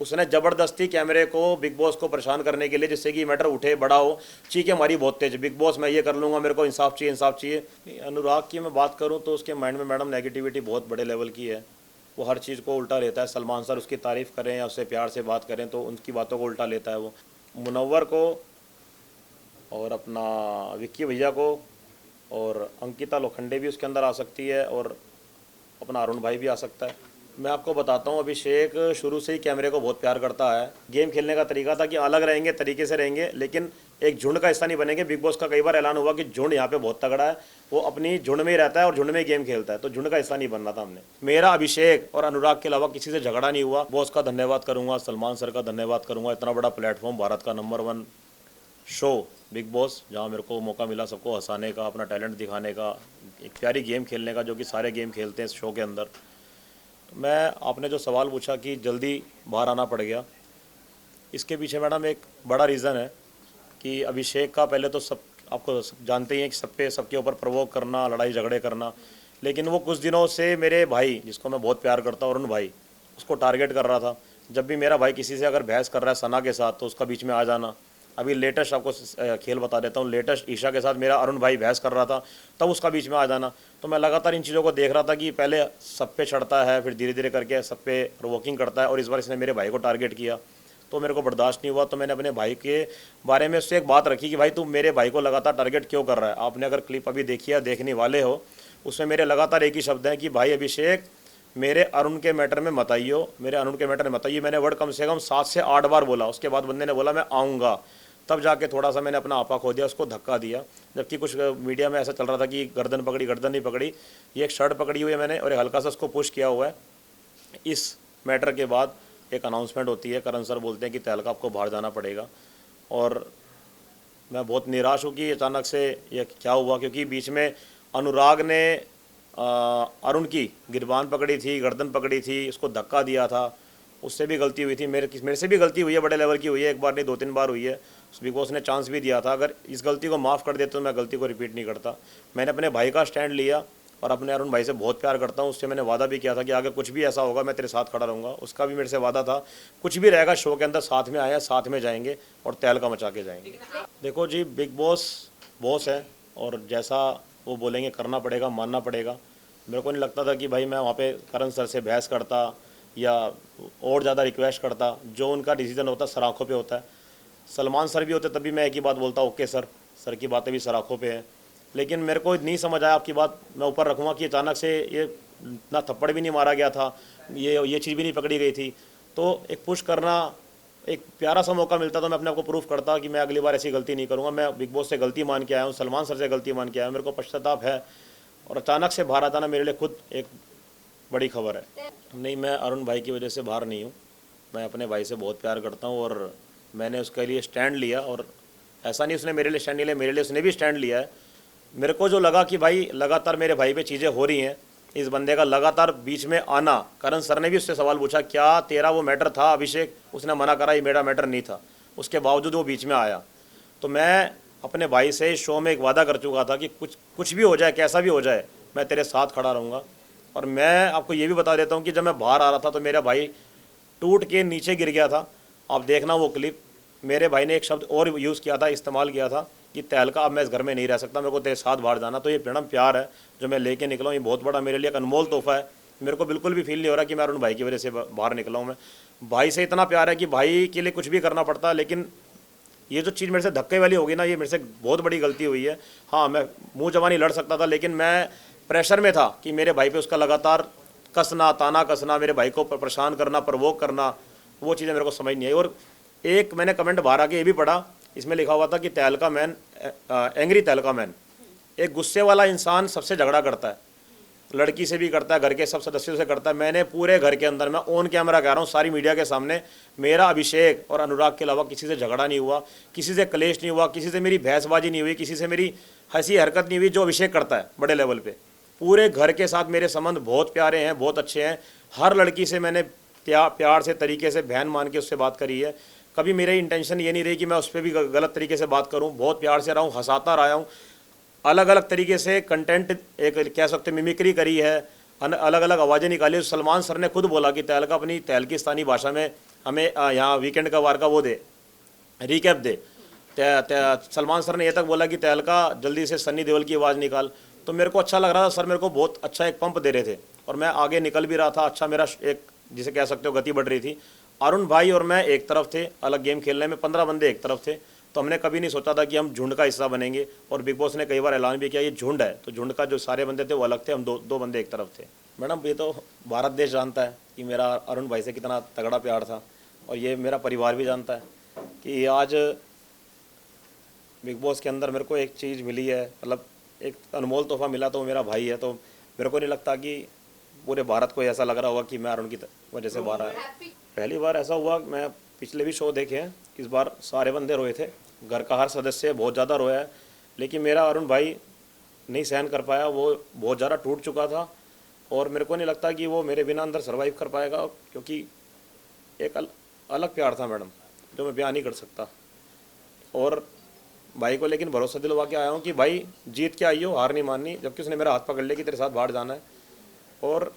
उसने ज़बरदस्ती कैमरे को बिग बॉस को परेशान करने के लिए, जिससे कि मैटर उठे बड़ा हो, चीखें मारी बहुत तेज, बिग बॉस मैं ये कर लूँगा, मेरे को इंसाफ चाहिए, इंसाफ चाहिए। अनुराग की मैं बात करूँ तो उसके माइंड में मैडम नेगेटिविटी बहुत बड़े लेवल की है। वो हर चीज़ को उल्टा लेता है। सलमान सर उसकी तारीफ़ करें या उससे प्यार से बात करें तो उनकी बातों को उल्टा लेता है वो। मुनव्वर को और अपना विक्की भैया को और अंकिता लोखंडे भी उसके अंदर आ सकती है, और अपना अरुण भाई भी आ सकता है। मैं आपको बताता हूँ, अभिषेक शुरू से ही कैमरे को बहुत प्यार करता है। गेम खेलने का तरीका था कि अलग रहेंगे, तरीके से रहेंगे, लेकिन एक झुंड का हिस्सा नहीं बनेंगे। बिग बॉस का कई बार ऐलान हुआ कि झुंड यहाँ पे बहुत तगड़ा है, वो अपनी झुंड में ही रहता है और झुंड में ही गेम खेलता है, तो झुंड का हिस्सा नहीं बनना था हमने। मेरा अभिषेक और अनुराग के अलावा किसी से झगड़ा नहीं हुआ। बॉस का धन्यवाद करूंगा, सलमान सर का धन्यवाद करूंगा। इतना बड़ा प्लेटफॉर्म, भारत का नंबर 1 शो बिग बॉस, जहाँ मेरे को मौका मिला सबको हंसाने का, अपना टैलेंट दिखाने का, एक प्यारी गेम खेलने का, जो कि सारे गेम खेलते हैं इस शो के अंदर। तो मैं, आपने जो सवाल पूछा कि जल्दी बाहर आना पड़ गया, इसके पीछे मैडम एक बड़ा रीज़न है कि अभिषेक का पहले तो सब आपको जानते ही हैं कि सबके ऊपर प्रवोक करना, लड़ाई झगड़े करना, लेकिन वो कुछ दिनों से मेरे भाई, जिसको मैं बहुत प्यार करता हूँ, अरुण भाई, उसको टारगेट कर रहा था। जब भी मेरा भाई किसी से अगर बहस कर रहा है सना के साथ, तो उसका बीच में आ जाना। अभी लेटेस्ट आपको खेल बता देता हूँ, लेटेस्ट ईशा के साथ मेरा अरुण भाई बहस कर रहा था, तब उसका बीच में आ जाना। तो मैं लगातार इन चीज़ों को देख रहा था कि पहले सब पे चढ़ता है, फिर धीरे धीरे करके सब पे प्रोवोकिंग करता है, और इस बार इसने मेरे भाई को टारगेट किया, तो मेरे को बर्दाश्त नहीं हुआ। तो मैंने अपने भाई के बारे में उससे एक बात रखी कि भाई तू मेरे भाई को लगातार टारगेट क्यों कर रहा है। आपने अगर क्लिप अभी देखी है, देखने वाले हो, उसमें मेरे लगातार एक ही शब्द हैं कि भाई अभिषेक, मेरे अरुण के मैटर में मत आइयो, मेरे अरुण के मैटर में मत आइए। मैंने वर्ड कम से कम 7 से 8 बार बोला। उसके बाद बंदे ने बोला मैं आऊँगा, तब जाके थोड़ा सा मैंने अपना आपा खो दिया, उसको धक्का दिया। जबकि कुछ मीडिया में ऐसा चल रहा था कि गर्दन पकड़ी, गर्दन नहीं पकड़ी, ये एक शर्ट पकड़ी हुई है मैंने, और एक हल्का सा उसको पुश किया हुआ है। इस मैटर के बाद एक अनाउंसमेंट होती है, करण सर बोलते हैं कि तहलका आपको बाहर जाना पड़ेगा, और मैं बहुत निराश हूँ कि अचानक से ये क्या हुआ, क्योंकि बीच में अनुराग ने अरुण की गिरबान पकड़ी थी, गर्दन पकड़ी थी, उसको धक्का दिया था, उससे भी गलती हुई थी, मेरे से भी गलती हुई है, बड़े लेवल की हुई है, एक बार नहीं 2-3 बार हुई है। बिग बॉस ने चांस भी दिया था, अगर इस गलती को माफ़ कर देते तो मैं गलती को रिपीट नहीं करता। मैंने अपने भाई का स्टैंड लिया, और अपने अरुण भाई से बहुत प्यार करता हूँ। उससे मैंने वादा भी किया था कि आगे कुछ भी ऐसा होगा मैं तेरे साथ खड़ा रहूँगा। उसका भी मेरे से वादा था, कुछ भी रहेगा शो के अंदर साथ में आए, साथ में जाएंगे और तहलका मचा के जाएंगे। देखो जी, बिग बॉस बॉस है, और जैसा वो बोलेंगे करना पड़ेगा, मानना पड़ेगा। मेरे को नहीं लगता था कि भाई मैं वहाँ पे करण सर से बहस करता या और ज़्यादा रिक्वेस्ट करता। जो उनका डिसीजन होता है सर आँखों पे होता है। सलमान सर भी होते तब भी मैं एक ही बात बोलता, ओके सर, सर की बातें भी सर आँखों पे हैं। लेकिन मेरे को नहीं समझ आया, आपकी बात मैं ऊपर रखूँगा, कि अचानक से ये ना थप्पड़ भी नहीं मारा गया था, ये चीज़ भी नहीं पकड़ी गई थी। तो एक पुश करना, एक प्यारा सा मौका मिलता तो मैं अपने आप को प्रूफ करता कि मैं अगली बार ऐसी गलती नहीं करूँगा। मैं बिग बॉस से गलती मान के आया हूँ, सलमान सर से गलती मान के आया हूँ, मेरे को पश्चाताप है। और अचानक से बाहर आता ना, मेरे लिए खुद एक बड़ी खबर है। नहीं, मैं अरुण भाई की वजह से बाहर नहीं हूँ। मैं अपने भाई से बहुत प्यार करता हूँ, और मैंने उसके लिए स्टैंड लिया, और ऐसा नहीं उसने मेरे लिए स्टैंड नहीं लिया, मेरे लिए उसने भी स्टैंड लिया है। मेरे को जो लगा कि भाई लगातार मेरे भाई पे चीज़ें हो रही हैं, इस बंदे का लगातार बीच में आना, करण सर ने भी उससे सवाल पूछा क्या तेरा वो मैटर था अभिषेक, उसने मना करा ये मेरा मैटर नहीं था, उसके बावजूद वो बीच में आया। तो मैं अपने भाई से शो में एक वादा कर चुका था कि कुछ भी हो जाए, कैसा भी हो जाए, मैं तेरे साथ खड़ा रहूँगा। और मैं आपको ये भी बता देता हूँ कि जब मैं बाहर आ रहा था तो मेरा भाई टूट के नीचे गिर गया था। आप देखना वो क्लिप, मेरे भाई ने एक शब्द और यूज़ किया था, इस्तेमाल किया था कि तहलका अब मैं इस घर में नहीं रह सकता, मेरे को तेरे साथ बाहर जाना। तो ये मैडम प्यार है जो मैं लेके निकला हूँ, ये बहुत बड़ा मेरे लिए एक अनमोल तोहफा है। मेरे को बिल्कुल भी फील नहीं हो रहा कि मैं अरुण भाई की वजह से बाहर निकला हूँ। मैं भाई से इतना प्यार है कि भाई के लिए कुछ भी करना पड़ता है। लेकिन ये जो चीज़ मेरे से धक्के वाली होगी ना, ये मेरे से बहुत बड़ी गलती हुई है। हाँ, मैं मुँह जवानी लड़ सकता था, लेकिन मैं प्रेशर में था कि मेरे भाई पे उसका लगातार कसना, ताना कसना, मेरे भाई को परेशान करना, प्रवोक करना, वो चीज़ें मेरे को समझ नहीं आई। और एक मैंने कमेंट बाहर आके ये भी पढ़ा, इसमें लिखा हुआ था कि तहलका मैन, एंग्री तहलका मैन, एक गुस्से वाला इंसान सबसे झगड़ा करता है, लड़की से भी करता है, घर के सब सदस्यों से करता है। मैंने पूरे घर के अंदर, मैं ऑन कैमरा कह रहा हूँ, सारी मीडिया के सामने, मेरा अभिषेक और अनुराग के अलावा किसी से झगड़ा नहीं हुआ, किसी से क्लेश नहीं हुआ, किसी से मेरी बहसबाजी नहीं हुई, किसी से मेरी हंसी हरकत नहीं हुई, जो अभिषेक करता है बड़े लेवल पे। पूरे घर के साथ मेरे संबंध बहुत प्यारे हैं, बहुत अच्छे हैं। हर लड़की से मैंने प्यार से, तरीके से, बहन मान के उससे बात करी है। कभी मेरी इंटेंशन ये नहीं रही कि मैं उस पर भी गलत तरीके से बात करूं। बहुत प्यार से रहा हूं, हंसाता रहा हूं, अलग अलग तरीके से कंटेंट, एक कह सकते मिमिक्री करी है, अलग अलग आवाज़ें निकाली। सलमान सर ने खुद बोला कि तहलका अपनी तहलकिस्तानी भाषा में हमें यहाँ वीकेंड का वार का वो दे, रिकैप दे। सलमान सर ने ये तक बोला कि तहलका जल्दी से सन्नी देओल की आवाज़ निकाल। तो मेरे को अच्छा लग रहा था, सर मेरे को बहुत अच्छा एक पंप दे रहे थे और मैं आगे निकल भी रहा था। अच्छा मेरा एक जिसे कह सकते हो गति बढ़ रही थी। अरुण भाई और मैं एक तरफ थे अलग गेम खेलने में, 15 बंदे एक तरफ थे। तो हमने कभी नहीं सोचा था कि हम झुंड का हिस्सा बनेंगे। और बिग बॉस ने कई बार ऐलान भी किया ये झुंड है, तो झुंड का जो सारे बंदे थे वो अलग थे, हम दो बंदे एक तरफ थे। मैडम ये तो भारत देश जानता है कि मेरा अरुण भाई से कितना तगड़ा प्यार था, और ये मेरा परिवार भी जानता है कि आज बिग बॉस के अंदर मेरे को एक चीज़ मिली है, मतलब एक अनमोल तोहफा मिला, तो वो मेरा भाई है। तो मेरे को नहीं लगता कि पूरे भारत को ऐसा लग रहा होगा कि मैं अरुण की वजह से बाहर आया। पहली बार ऐसा हुआ, मैं पिछले भी शो देखे हैं, इस बार सारे बंदे रोए थे, घर का हर सदस्य बहुत ज़्यादा रोया है, लेकिन मेरा अरुण भाई नहीं सहन कर पाया, वो बहुत ज़्यादा टूट चुका था। और मेरे को नहीं लगता कि वो मेरे बिना अंदर सर्वाइव कर पाएगा, क्योंकि एक अलग प्यार था मैडम, जो मैं बयान नहीं कर सकता। और भाई को लेकिन भरोसा दिलवा के आया हूँ कि भाई जीत के आई हो, हार नहीं माननी, जबकि उसने मेरा हाथ पकड़ लिया कि तेरे साथ बाहर जाना है। और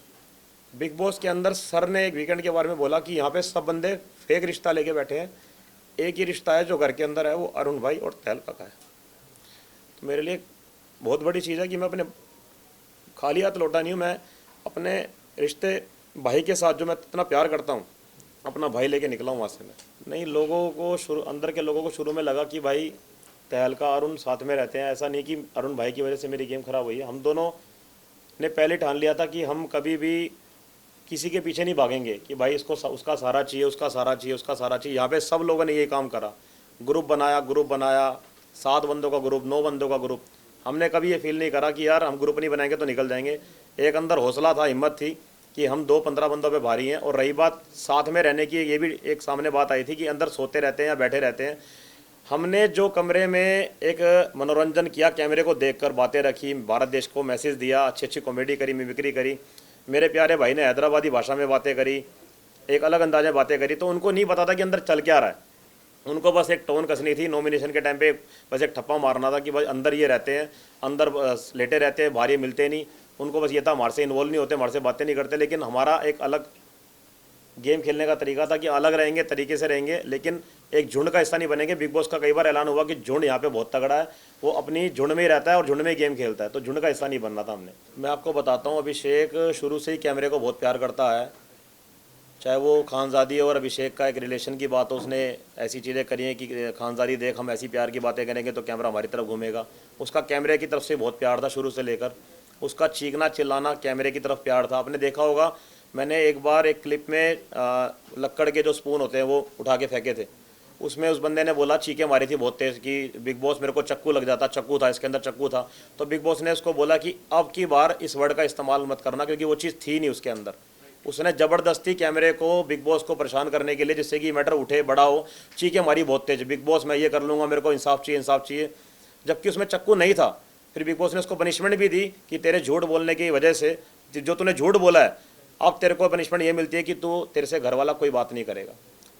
बिग बॉस के अंदर सर ने एक वीकेंड के बारे में बोला कि यहाँ पे सब बंदे फेक रिश्ता लेके बैठे हैं, एक ही रिश्ता है जो घर के अंदर है, वो अरुण भाई और तहलका का है। तो मेरे लिए बहुत बड़ी चीज़ है कि मैं अपने खाली हाथ लौटा नहीं हूँ, मैं अपने रिश्ते भाई के साथ जो मैं इतना प्यार करता हूँ, अपना भाई लेके निकला हूँ वहाँ से। मैं नहीं, लोगों को अंदर के लोगों को शुरू में लगा कि भाई तहलका अरुण साथ में रहते हैं, ऐसा नहीं कि अरुण भाई की वजह से मेरी गेम खराब हुई है। हम दोनों ने पहले ठान लिया था कि हम कभी भी किसी के पीछे नहीं भागेंगे कि भाई इसको उसका सहारा चाहिए, उसका सहारा चाहिए, उसका सहारा चाहिए। यहाँ पे सब लोगों ने ये काम करा, ग्रुप बनाया, 7 बंदों का ग्रुप, 9 बंदों का ग्रुप। हमने कभी ये फील नहीं करा कि यार हम ग्रुप नहीं बनाएंगे तो निकल जाएंगे। एक अंदर हौसला था, हिम्मत थी कि हम 2-15 बंदों पे भारी हैं। और रही बात साथ में रहने की, ये भी एक सामने बात आई थी कि अंदर सोते रहते हैं या बैठे रहते हैं। हमने जो कमरे में एक मनोरंजन किया, कैमरे को देखकर बातें रखी, भारत देश को मैसेज दिया, अच्छी कॉमेडी करी, मिमिक्री करी, मेरे प्यारे भाई ने हैदराबादी भाषा में बातें करी, एक अलग अंदाज में बातें करी। तो उनको नहीं पता था कि अंदर चल क्या रहा है, उनको बस एक टोन कसनी थी। नॉमिनेशन के टाइम पे बस एक ठप्पा मारना था कि भाई अंदर ये रहते हैं, अंदर लेटे रहते हैं, बाहर ये मिलते नहीं। उनको बस ये था हमारे से इन्वॉल्व नहीं होते, हमारे से बातें नहीं करते। लेकिन हमारा एक अलग गेम खेलने का तरीका था कि अलग रहेंगे, तरीके से रहेंगे, लेकिन एक झुंड का हिस्सा नहीं बनेंगे। बिग बॉस का कई बार ऐलान हुआ कि झुंड यहाँ पे बहुत तगड़ा है, वो अपनी झुंड में ही रहता है और झुंड में ही गेम खेलता है, तो झुंड का हिस्सा नहीं बनना था हमने। मैं आपको बताता हूँ, अभिषेक शुरू से ही कैमरे को बहुत प्यार करता है। चाहे वो खानजादी और अभिषेक का एक रिलेशन की बात हो, उसने ऐसी चीज़ें करी हैं कि खानजादी देख हम ऐसी प्यार की बातें करेंगे तो कैमरा हमारी तरफ घूमेगा। उसका कैमरे की तरफ से बहुत प्यार था शुरू से लेकर, उसका चीखना चिल्लाना कैमरे की तरफ प्यार था। आपने देखा होगा, मैंने एक बार एक क्लिप में लक्कड़ के जो स्पून होते हैं वो उठा के फेंके थे, उसमें उस बंदे ने बोला, चीखें मारी थी बहुत तेज़ कि बिग बॉस मेरे को चक्कू लग जाता, चक्कू था इसके अंदर, चक्कू था। तो बिग बॉस ने उसको बोला कि अब की बार इस वर्ड का इस्तेमाल मत करना, क्योंकि वो चीज़ थी नहीं उसके अंदर। उसने ज़बरदस्ती कैमरे को, बिग बॉस को परेशान करने के लिए, जिससे कि मैटर उठे बड़ा हो, चीखें मारी बहुत तेज, बिग बॉस मैं ये कर लूँगा, मेरे को इंसाफ चाहिए, इंसाफ चाहिए, जबकि उसमें चक्कू नहीं था। फिर बिग बॉस ने उसको पनिशमेंट भी दी कि तेरे झूठ बोलने की वजह से, जो तूने झूठ बोला है, अब तेरे को पनिशमेंट ये मिलती है कि तू, तेरे से घर वाला कोई बात नहीं करेगा।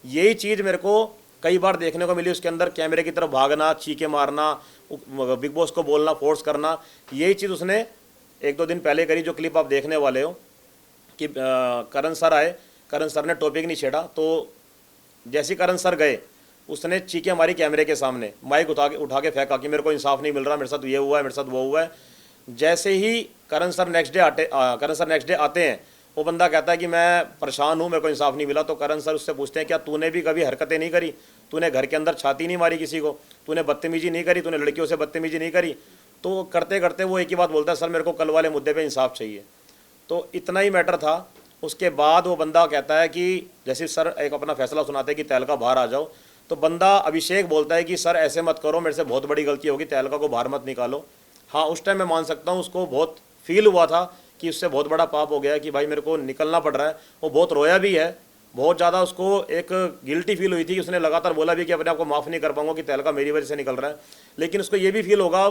यही चीज़ मेरे को कई बार देखने को मिली उसके अंदर, कैमरे की तरफ भागना, चीखें मारना, बिग बॉस को बोलना, फोर्स करना। यही चीज़ उसने 1-2 दिन पहले करी, जो क्लिप आप देखने वाले हो कि करण सर आए, करण सर ने टॉपिक नहीं छेड़ा, तो जैसे करण सर गए उसने चीखें मारी कैमरे के सामने, माइक उठा के फेंका कि मेरे को इंसाफ नहीं मिल रहा, मेरे साथ ये हुआ है, मेरे साथ वो हुआ है। जैसे ही करण सर नेक्स्ट डे आते हैं, वो बंदा कहता है कि मैं परेशान हूँ, मेरे को इंसाफ नहीं मिला। तो करण सर उससे पूछते हैं, क्या तूने भी कभी हरकतें नहीं करी, तूने घर के अंदर छाती नहीं मारी किसी को, तूने बदतमीजी नहीं करी, तूने लड़कियों से बदतमीजी नहीं करी। तो करते करते वो एक ही बात बोलता है, सर मेरे को कल वाले मुद्दे पे इंसाफ चाहिए। तो इतना ही मैटर था। उसके बाद वो बंदा कहता है कि जैसे सर एक अपना फैसला सुनाते हैं कि तहलका बाहर आ जाओ, तो बंदा अभिषेक बोलता है कि सर ऐसे मत करो, मेरे से बहुत बड़ी गलती होगी, तहलका को बाहर मत निकालो। हाँ, उस टाइम मैं मान सकता हूँ, उसको बहुत फील हुआ था कि उससे बहुत बड़ा पाप हो गया है कि भाई मेरे को निकलना पड़ रहा है। वो बहुत रोया भी है, बहुत ज़्यादा उसको एक गिल्टी फील हुई थी। उसने लगातार बोला भी कि अपने आप को माफ़ नहीं कर पाऊंगा कि तहलका मेरी वजह से निकल रहा है। लेकिन उसको ये भी फील होगा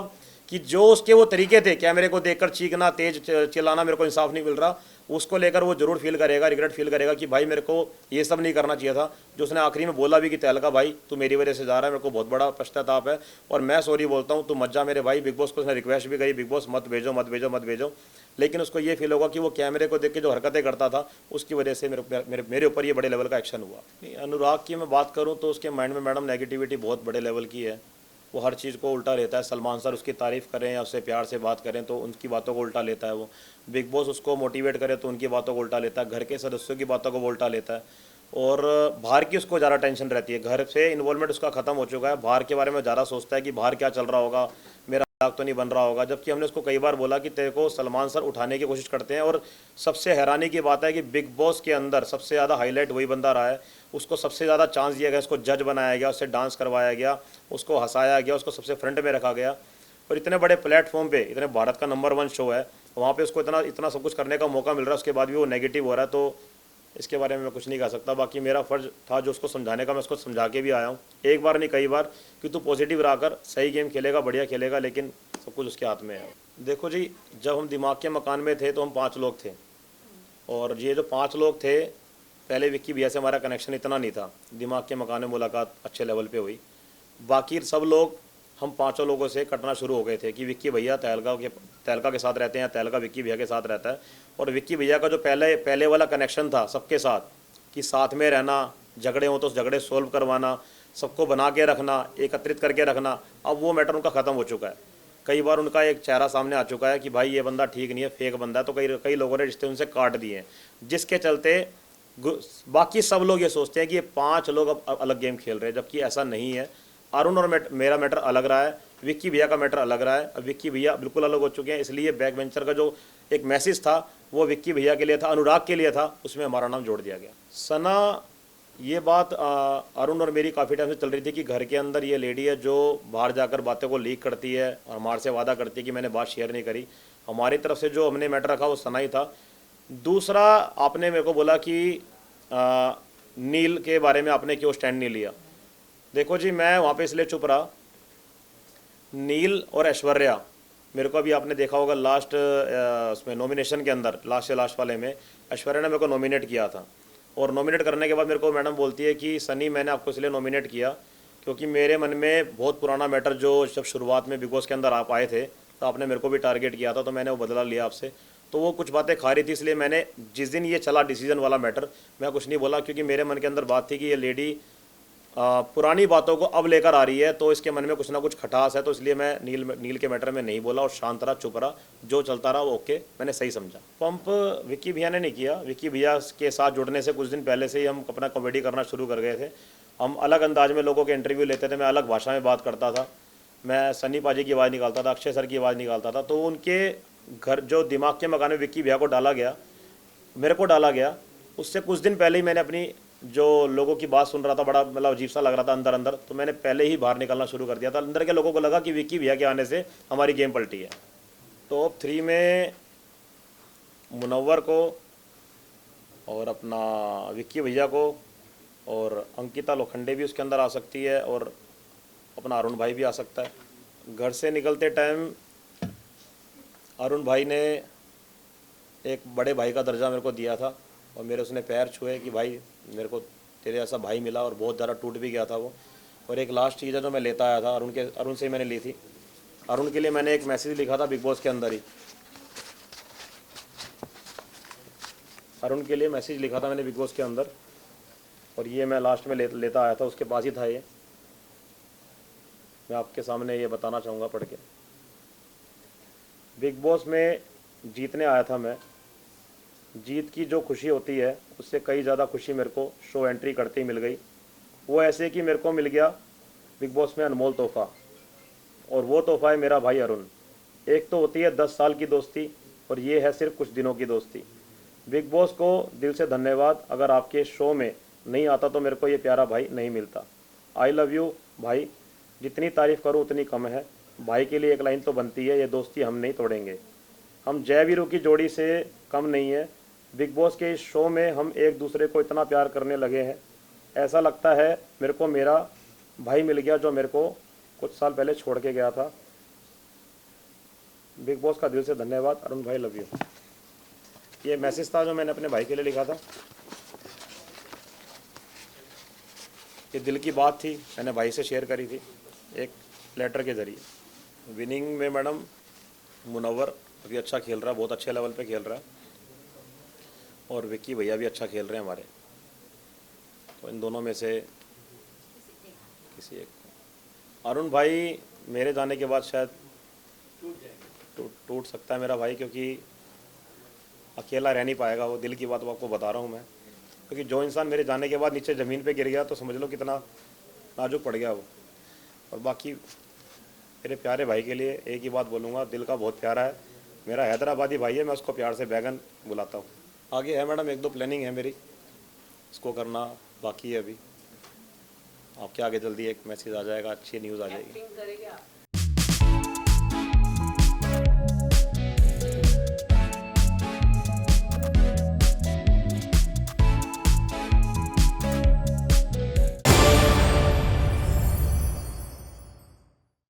कि जो उसके वो तरीके थे, कैमरे को देखकर चीखना, तेज चिल्लाना, मेरे को इंसाफ नहीं मिल रहा, उसको लेकर वो जरूर फील करेगा, रिग्रेट फील करेगा कि भाई मेरे को ये सब नहीं करना चाहिए था। जो उसने आखिरी में बोला भी कि तहलका भाई तू मेरी वजह से जा रहा है, मेरे को बहुत बड़ा पश्चाताप है और मैं सॉरी बोलता हूँ, तू मत जा मेरे भाई। बिग बॉस को उसने रिक्वेस्ट भी करी, बिग बॉस मत भेजो मत भेजो मत भेजो, लेकिन उसको ये फील होगा कि वो कैमरे को देख के जो हरकतें करता था उसकी वजह से मेरे ऊपर ये बड़े लेवल का एक्शन हुआ। अनुराग की मैं बात करूँ तो उसके माइंड में मैडम नेगेटिविटी बहुत बड़े लेवल की है। वो हर चीज़ को उल्टा लेता है। सलमान सर उसकी तारीफ़ करें या उससे प्यार से बात करें तो उनकी बातों को उल्टा लेता है वो। बिग बॉस उसको मोटिवेट करे तो उनकी बातों को उल्टा लेता है। घर के सदस्यों की बातों को वो उल्टा लेता है और बाहर की उसको ज़्यादा टेंशन रहती है। घर से इन्वॉल्वमेंट उसका ख़त्म हो चुका है, बाहर के बारे में ज़्यादा सोचता है कि बाहर क्या चल रहा होगा, मेरा मजाक तो नहीं बन रहा होगा। जबकि हमने उसको कई बार बोला कि तेरे को सलमान सर उठाने की कोशिश करते हैं और सबसे हैरानी की बात है कि बिग बॉस के अंदर सबसे ज़्यादा हाईलाइट वही बंदा रहा है। उसको सबसे ज़्यादा चांस दिया गया, उसको जज बनाया गया, उससे डांस करवाया गया, उसको हंसाया गया, उसको सबसे फ्रंट में रखा गया। और इतने बड़े प्लेटफॉर्म पे, इतने भारत का नंबर 1 शो है, वहाँ पे उसको इतना इतना सब कुछ करने का मौका मिल रहा है, उसके बाद भी वो नेगेटिव हो रहा है। तो इसके बारे में मैं कुछ नहीं कह सकता। बाकी मेरा फ़र्ज़ था जो उसको समझाने का, मैं उसको समझा के भी आया हूँ एक बार नहीं कई बार कि तू पॉजिटिव रहकर सही गेम खेलेगा, बढ़िया खेलेगा, लेकिन सब कुछ उसके हाथ में है। देखो जी, जब हम दिमाग के मकान में थे तो हम 5 लोग थे और ये जो 5 लोग थे, पहले विक्की भैया से हमारा कनेक्शन इतना नहीं था। दिमाग के मकान में मुलाकात अच्छे लेवल पे हुई। बाकी सब लोग हम 5 लोगों से कटना शुरू हो गए थे कि विक्की भैया तहलका के साथ रहते हैं, तहलका विक्की भैया के साथ रहता है। और विक्की भैया का जो पहले वाला कनेक्शन था सबके साथ कि साथ में रहना, झगड़े हों तो झगड़े सोल्व करवाना, सबको बना के रखना, एकत्रित करके रखना, अब वो मैटर उनका ख़त्म हो चुका है। कई बार उनका एक चेहरा सामने आ चुका है कि भाई ये बंदा ठीक नहीं है, फेक बंदा है। तो कई लोगों ने रिश्ते उनसे काट दिए हैं, जिसके चलते बाकी सब लोग ये सोचते हैं कि ये 5 लोग अब अलग गेम खेल रहे हैं, जबकि ऐसा नहीं है। अरुण और मेरा मैटर अलग रहा है, विक्की भैया का मैटर अलग रहा है। अब विक्की भैया बिल्कुल अलग हो चुके हैं, इसलिए बैक वेंचर का जो एक मैसेज था वो विक्की भैया के लिए था, अनुराग के लिए था, उसमें हमारा नाम जोड़ दिया गया। सना, ये बात अरुण और मेरी काफ़ी टाइम से चल रही थी कि घर के अंदर ये लेडी है जो बाहर जाकर बातों को लीक करती है और हमारे से वादा करती है कि मैंने बात शेयर नहीं करी। हमारी तरफ से जो हमने मैटर रखा वो सना ही था। दूसरा, आपने मेरे को बोला कि नील के बारे में आपने क्यों स्टैंड नहीं लिया। देखो जी, मैं वहाँ पे इसलिए चुप रहा, नील और ऐश्वर्या, मेरे को अभी आपने देखा होगा लास्ट उसमें नॉमिनेशन के अंदर, लास्ट से लास्ट वाले में ऐश्वर्या ने मेरे को नॉमिनेट किया था। और नॉमिनेट करने के बाद मेरे को मैडम बोलती है कि सनी मैंने आपको इसलिए नॉमिनेट किया क्योंकि मेरे मन में बहुत पुराना मैटर, जो जब शुरुआत में बिग बॉस के अंदर आप आए थे तो आपने मेरे को भी टारगेट किया था, तो मैंने वो बदला लिया आपसे। तो वो कुछ बातें खा रही थी, इसलिए मैंने जिस दिन ये चला डिसीजन वाला मैटर, मैं कुछ नहीं बोला क्योंकि मेरे मन के अंदर बात थी कि ये लेडी पुरानी बातों को अब लेकर आ रही है, तो इसके मन में कुछ ना कुछ खटास है। तो इसलिए मैं नील के मैटर में नहीं बोला और शांत रहा, चुप रहा, जो चलता रहा वो ओके, मैंने सही समझा। पंप विक्की भैया ने नहीं किया। विक्की भैया के साथ जुड़ने से कुछ दिन पहले से ही हम अपना कॉमेडी करना शुरू कर गए थे। हम अलग अंदाज में लोगों के इंटरव्यू लेते थे, मैं अलग भाषा में बात करता था, मैं सन्नी पाजी की आवाज़ निकालता था, अक्षय सर की आवाज़ निकालता था। तो उनके घर जो दिमाग के मकान में विक्की भैया को डाला गया, मेरे को डाला गया, उससे कुछ दिन पहले ही मैंने अपनी जो लोगों की बात सुन रहा था, बड़ा मतलब अजीब सा लग रहा था अंदर अंदर, तो मैंने पहले ही बाहर निकलना शुरू कर दिया था। अंदर के लोगों को लगा कि विक्की भैया के आने से हमारी गेम पलटी है। टॉप 3 में मुनव्वर को और अपना विक्की भैया को और अंकिता लोखंडे भी उसके अंदर आ सकती है और अपना अरुण भाई भी आ सकता है। घर से निकलते टाइम अरुण भाई ने एक बड़े भाई का दर्जा मेरे को दिया था और मेरे उसने पैर छुए कि भाई मेरे को तेरे ऐसा भाई मिला, और बहुत ज़्यादा टूट भी गया था वो। और एक लास्ट चीज़ है जो मैं लेता आया था अरुण से ही मैंने ली थी। अरुण के लिए मैंने एक मैसेज लिखा था बिग बॉस के अंदर ही, अरुण के लिए मैसेज लिखा था मैंने बिग बॉस के अंदर, और ये मैं लास्ट में लेता आया था, उसके पास ही था ये। मैं आपके सामने ये बताना चाहूँगा पढ़ के। बिग बॉस में जीतने आया था मैं, जीत की जो खुशी होती है उससे कई ज़्यादा खुशी मेरे को शो एंट्री करते ही मिल गई। वो ऐसे कि मेरे को मिल गया बिग बॉस में अनमोल तोहफ़ा, और वो तोहफ़ा है मेरा भाई अरुण। एक तो होती है 10 साल की दोस्ती और ये है सिर्फ कुछ दिनों की दोस्ती। बिग बॉस को दिल से धन्यवाद, अगर आपके शो में नहीं आता तो मेरे को ये प्यारा भाई नहीं मिलता। आई लव यू भाई, जितनी तारीफ़ करूँ उतनी कम है। भाई के लिए एक लाइन तो बनती है, ये दोस्ती हम नहीं तोड़ेंगे। हम जय वीरू की जोड़ी से कम नहीं है। बिग बॉस के इस शो में हम एक दूसरे को इतना प्यार करने लगे हैं, ऐसा लगता है मेरे को मेरा भाई मिल गया जो मेरे को कुछ साल पहले छोड़ के गया था। बिग बॉस का दिल से धन्यवाद, अरुण भाई, लव यू। ये मैसेज था जो मैंने अपने भाई के लिए लिखा था। ये दिल की बात थी, मैंने भाई से शेयर करी थी एक लेटर के ज़रिए। विनिंग में मैडम मुनव्वर अभी अच्छा खेल रहा है, बहुत अच्छे लेवल पे खेल रहा है, और विक्की भैया भी अच्छा खेल रहे हैं हमारे। तो इन दोनों में से किसी एक को। अरुण भाई मेरे जाने के बाद शायद टूट सकता है मेरा भाई, क्योंकि अकेला रह नहीं पाएगा वो। दिल की बात आपको बता रहा हूँ मैं, क्योंकि जो इंसान मेरे जाने के बाद नीचे ज़मीन पे गिर गया तो समझ लो कितना नाजुक पड़ गया वो। और बाकी मेरे प्यारे भाई के लिए एक ही बात बोलूँगा, दिल का बहुत प्यारा है, मेरा हैदराबादी भाई है, मैं उसको प्यार से बैगन बुलाता हूँ। आगे है मैडम 1-2 प्लानिंग है मेरी, इसको करना बाकी है अभी। आपके आगे जल्दी एक मैसेज आ जाएगा, अच्छी न्यूज़ आ जाएगी।